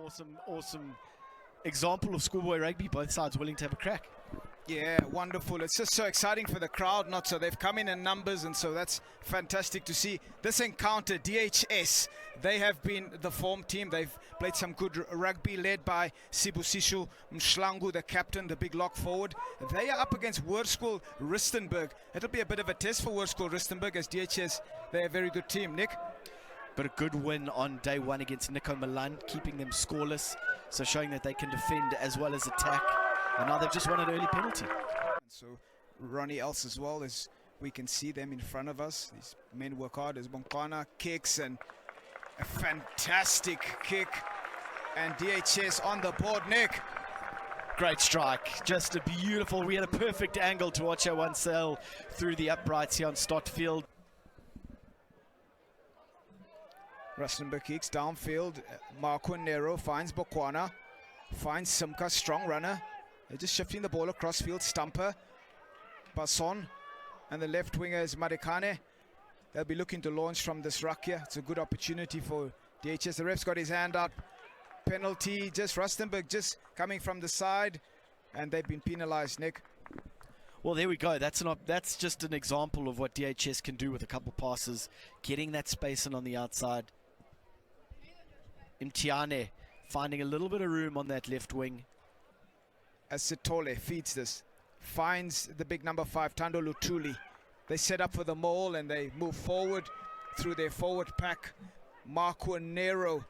was an awesome example of schoolboy rugby, both sides willing to have a crack. Yeah, wonderful. It's just so exciting for the crowd, not so. They've come in numbers, and so that's fantastic to see. This encounter, DHS, they have been the form team. They've played some good rugby, led by Sibusishu Mshlangu, the captain, the big lock forward. They are up against Hoërskool Rustenburg. It'll be a bit of a test for Hoërskool Rustenburg, as DHS, they're a very good team. Nick? But a good win on day one against Nico Milan, keeping them scoreless, so showing that they can defend as well as attack. And now they've just won an early penalty. So Ronnie else as well, as we can see them in front of us. These men work hard as Bonkwana kicks, and a fantastic kick. And DHS on the board, Nick. Great strike, just a beautiful, we had a perfect angle to watch our one sail through the uprights here on Stott Field. Rustenburg kicks downfield. Marco Nero finds Bonkwana, finds Simka, strong runner. They're just shifting the ball across field. Stumper, Basson, and the left winger is Marikane. They'll be looking to launch from this ruck here. It's a good opportunity for DHS. The ref's got his hand up. Penalty, just Rustenburg just coming from the side, and they've been penalized, Nick. Well, there we go. That's just an example of what DHS can do with a couple passes, getting that space in on the outside. Mtiane finding a little bit of room on that left wing. As Sitole feeds this, finds the big number 5, Tando Lutuli. They set up for the maul and they move forward through their forward pack. Marco Nero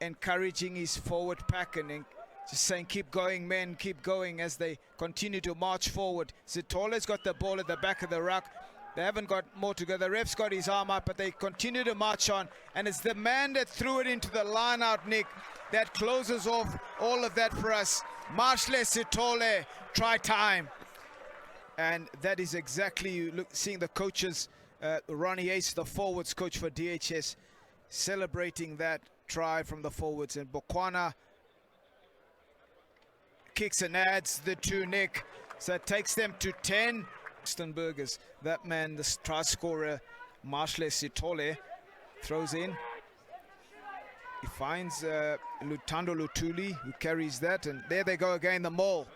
encouraging his forward pack and then just saying, keep going, men, keep going, as they continue to march forward. Sitole's got the ball at the back of the ruck. They haven't got more to go. The ref's got his arm up, but they continue to march on. And it's the man that threw it into the line out, Nick, that closes off all of that for us. Marshle Sitole, try time. And that is exactly, seeing the coaches, Ronnie Ace, the forwards coach for DHS, celebrating that try from the forwards. And Bonkwana kicks and adds the 2, Nick. So it takes them to 10. Rustenburg is that man, the try scorer, Marshle Sitole, throws in. He finds Lutando Lutuli, who carries that, and there they go again, the maul.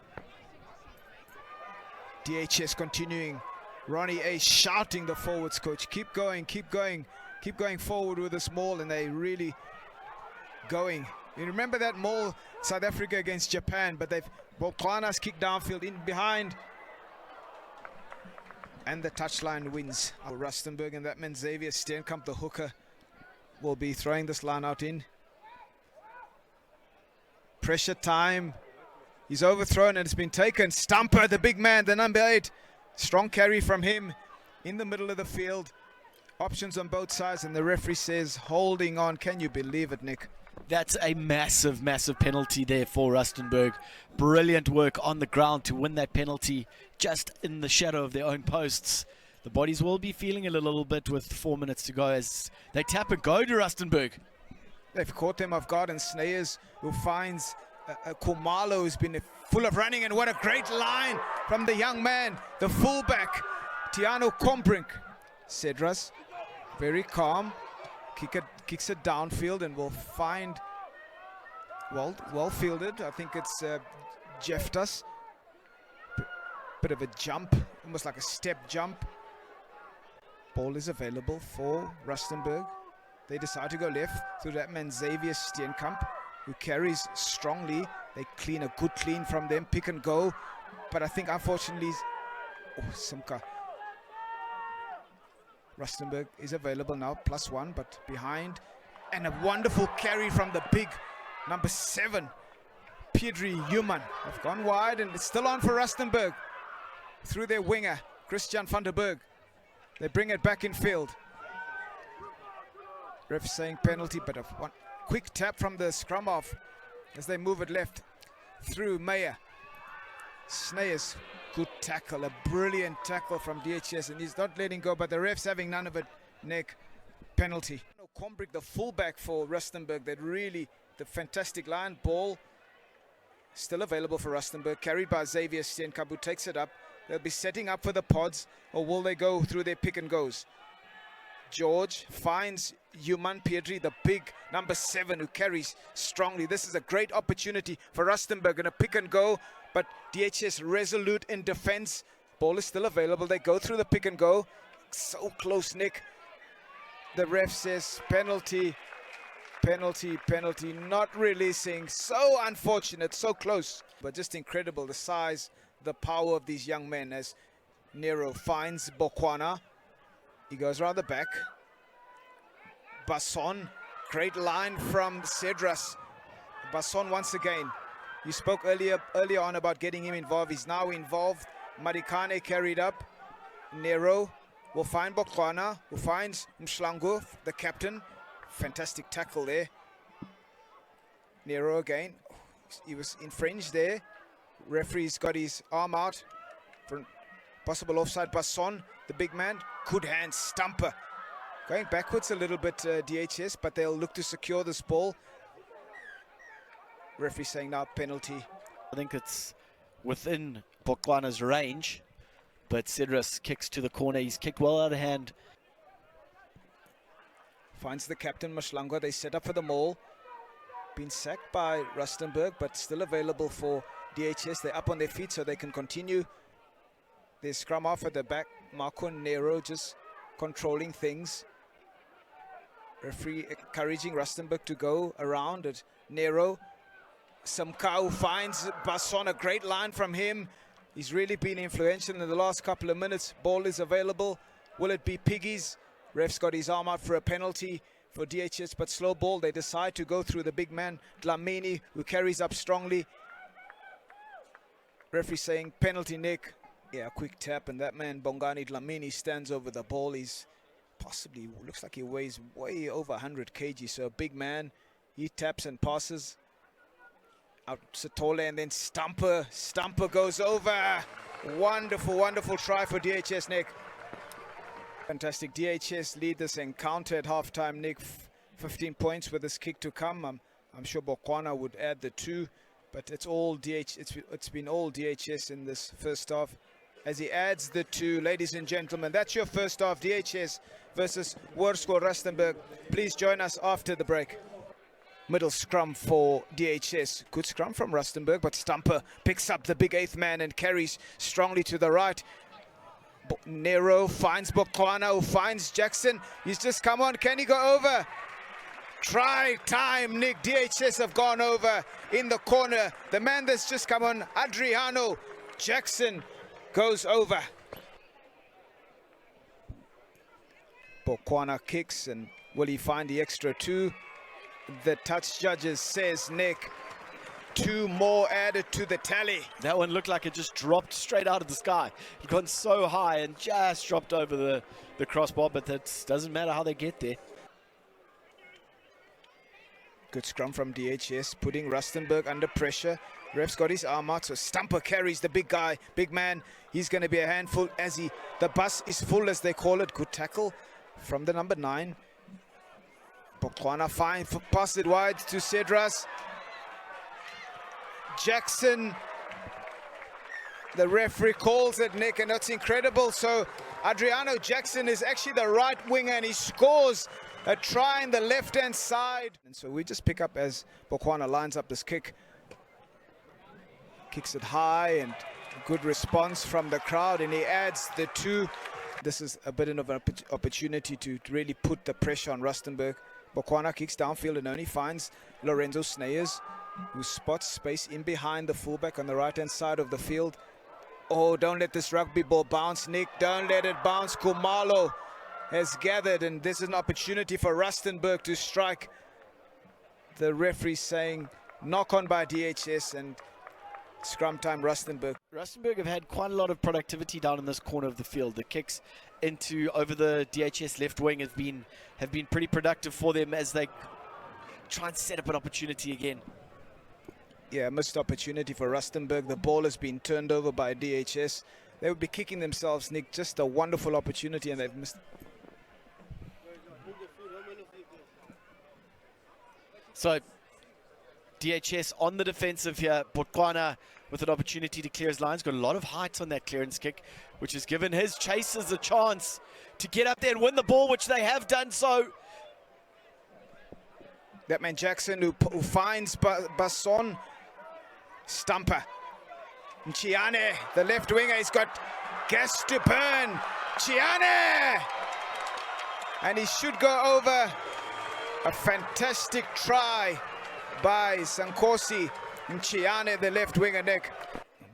DHS continuing. Ronnie A shouting, the forwards coach, keep going, keep going, keep going forward with this maul, and they really going. You remember that maul, South Africa against Japan, but they've Bonkana's kicked downfield in behind. And the touchline wins. Rustenburg, and that means Xavier Steenkamp, the hooker, will be throwing this line out in. Pressure time. He's overthrown and it's been taken. Stumper, the big man, the number 8. Strong carry from him in the middle of the field. Options on both sides, and the referee says holding on. Can you believe it, Nick? That's a massive penalty there for Rustenburg. Brilliant work on the ground to win that penalty just in the shadow of their own posts. The bodies will be feeling it a little bit with 4 minutes to go as they tap and go to Rustenburg. They've caught them off guard, and Sneyers, who finds Kumalo, who's been full of running, and what a great line from the young man, the fullback, Tiano Kombrink. Cedras, very calm, kicks it downfield and will find, well fielded. I think it's Jeftas. Bit of a jump, almost like a step jump. Ball is available for Rustenburg. They decide to go left through that man Xavier Steenkamp, who carries strongly. They clean a good clean from them, pick and go. But I think unfortunately, Simka. Rustenburg is available now, +1, but behind. And a wonderful carry from the big number 7, Pedri Human. They've gone wide and it's still on for Rustenburg. Through their winger, Christian van der Berg. They bring it back in field. Ref saying penalty, but a quick tap from the scrum off as they move it left through Meyer. Sneyers, good tackle, a brilliant tackle from DHS, and he's not letting go, but the ref's having none of it. Nick, penalty. Kombrick, the fullback for Rustenburg, that really, the fantastic line. Ball still available for Rustenburg, carried by Xavier Steenkamp, who takes it up. They'll be setting up for the pods, or will they go through their pick and goes? George finds Human Pietri, the big number 7 who carries strongly. This is a great opportunity for Rustenburg in a pick and go, but DHS resolute in defense. Ball is still available. They go through the pick and go. So close, Nick. The ref says penalty, penalty, penalty. Not releasing. So unfortunate, so close. But just incredible, the size, the power of these young men as Nero finds Bokwana. He goes around the back. Basson, great line from Cedras. Basson once again. You spoke earlier on about getting him involved. He's now involved. Marikane carried up. Nero will find Bokwana, who finds Mshlangu, the captain. Fantastic tackle there. Nero again. He was infringed there. Referee's got his arm out for possible offside. Basson, the big man, good hand, stumper. Going backwards a little bit, DHS, but they'll look to secure this ball. Referee saying now penalty. I think it's within Bokwana's range, but Cedras kicks to the corner. He's kicked well out of hand. Finds the captain, Mashlangwa. They set up for the maul. Been sacked by Rustenburg, but still available for DHS. They're up on their feet so they can continue. They scrum off at the back. Marco Nero just controlling things. Referee encouraging Rustenburg to go around at Nero. Samkau finds Basson, a great line from him. He's really been influential in the last couple of minutes. Ball is available. Will it be Piggies? Ref's got his arm out for a penalty for DHS, but slow ball. They decide to go through the big man, Dlamini, who carries up strongly. Referee saying penalty, Nick. Yeah, quick tap, and that man, Bongani Dlamini, stands over the ball. He's possibly, looks like he weighs way over 100 kg, so a big man. He taps and passes. Out Satole, and then Stumper goes over. Wonderful, wonderful try for DHS, Nick. Fantastic. DHS lead this encounter at halftime, Nick. 15 points with this kick to come. I'm sure Bokwana would add the 2, but it's all it's been all DHS in this first half. As he adds the 2, ladies and gentlemen, that's your first half, DHS versus Hoërskool Rustenburg. Please join us after the break. Middle scrum for DHS. Good scrum from Rustenburg, but Stumper picks up the big 8th man and carries strongly to the right. Nero finds Bokwana, who finds Jackson. He's just come on. Can he go over? Try time, Nick. DHS have gone over in the corner. The man that's just come on, Adriano Jackson, goes over. Bokwana kicks, and will he find the extra 2? The touch judges says, Nick, 2 more added to the tally. That one looked like it just dropped straight out of the sky. It gone so high and just dropped over the crossbar, but that doesn't matter how they get there. Good scrum from DHS, putting Rustenburg under pressure. Ref's got his arm out, so Stumper carries the big guy, big man. He's going to be a handful as the bus is full, as they call it. Good tackle from the number 9. Bokwana fine, pass it wide to Cedras. Jackson, the referee calls it, Nick, and that's incredible. So Adriano Jackson is actually the right winger, and he scores a try in the left-hand side. And so we just pick up as Bokwana lines up this kick. Kicks it high, and good response from the crowd, and he adds the 2. This is a bit of an opportunity to really put the pressure on Rustenburg. Bokwana kicks downfield and only finds Lorenzo Sneyers, who spots space in behind the fullback on the right-hand side of the field. Oh, don't let this rugby ball bounce, Nick. Don't let it bounce. Kumalo has gathered, and this is an opportunity for Rustenburg to strike. The referee saying knock on by DHS, and scrum time Rustenburg. Rustenburg have had quite a lot of productivity down in this corner of the field. The kicks into over the DHS left wing have been pretty productive for them as they try and set up an opportunity again. Yeah, missed opportunity for Rustenburg. The ball has been turned over by DHS. They would be kicking themselves, Nick. Just a wonderful opportunity, and they've missed. So DHS on the defensive here. Bokwana with an opportunity to clear his lines. Got a lot of height on that clearance kick, which has given his chasers a chance to get up there and win the ball, which they have done so. That man Jackson who finds Basson. Stumper. Chiane, the left winger, he's got gas to burn. Chiane! And he should go over. A fantastic try by Sankosi. Chiane, the left winger, Nick.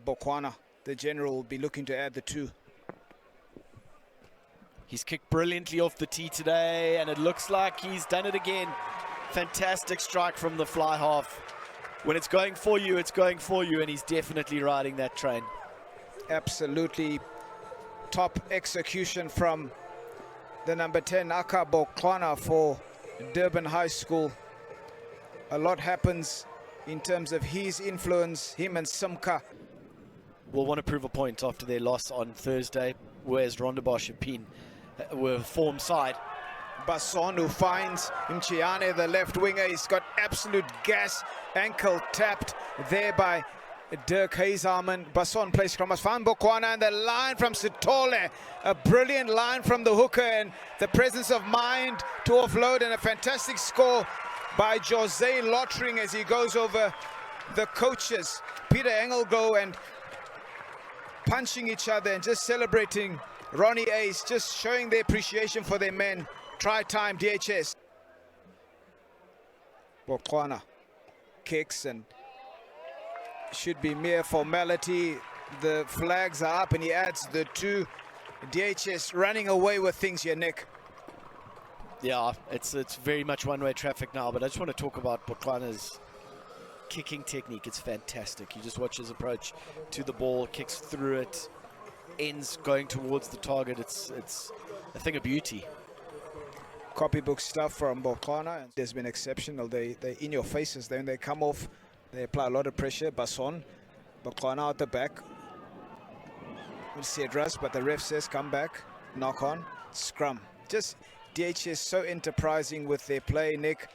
Bokwana, the general, will be looking to add the 2. He's kicked brilliantly off the tee today, and it looks like he's done it again. Fantastic strike from the fly half. When it's going for you, it's going for you, and he's definitely riding that train. Absolutely top execution from the number 10, Aka Bokwana, for Durban Hoërskool. A lot happens in terms of his influence, him and Simka. Will want to prove a point after their loss on Thursday, whereas Rondebosch and Pien were form side. Basson who finds Mchiane, the left winger. He's got absolute gas, ankle tapped there by Dirk Hazelman. Basson plays Kramas van Bokwana, and the line from Sitole, a brilliant line from the hooker, and the presence of mind to offload, and a fantastic score by Jose Lottering as he goes over the coaches, Peter Engelgo, and punching each other and just celebrating Ronnie Ace, just showing their appreciation for their men. Try time, DHS. Bokwana kicks, and should be mere formality. The flags are up and he adds the 2. DHS running away with things here, Nick. Yeah, it's very much one-way traffic now, but I just want to talk about Bokwana's kicking technique. It's fantastic. You just watch his approach to the ball, kicks through it, ends going towards the target. It's a thing of beauty. Copybook stuff from Bokwana. There's been exceptional. They in your faces. Then they come off. They apply a lot of pressure. Basson, Bokwana out the back. We'll see it rust, but the ref says come back. Knock on. Scrum. Just DHS so enterprising with their play, Nick.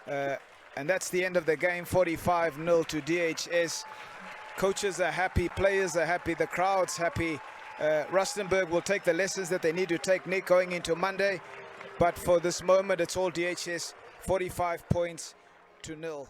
And that's the end of the game. 45-0 to DHS. Coaches are happy. Players are happy. The crowd's happy. Rustenburg will take the lessons that they need to take, Nick, going into Monday. But for this moment, it's all DHS, 45 points to 0.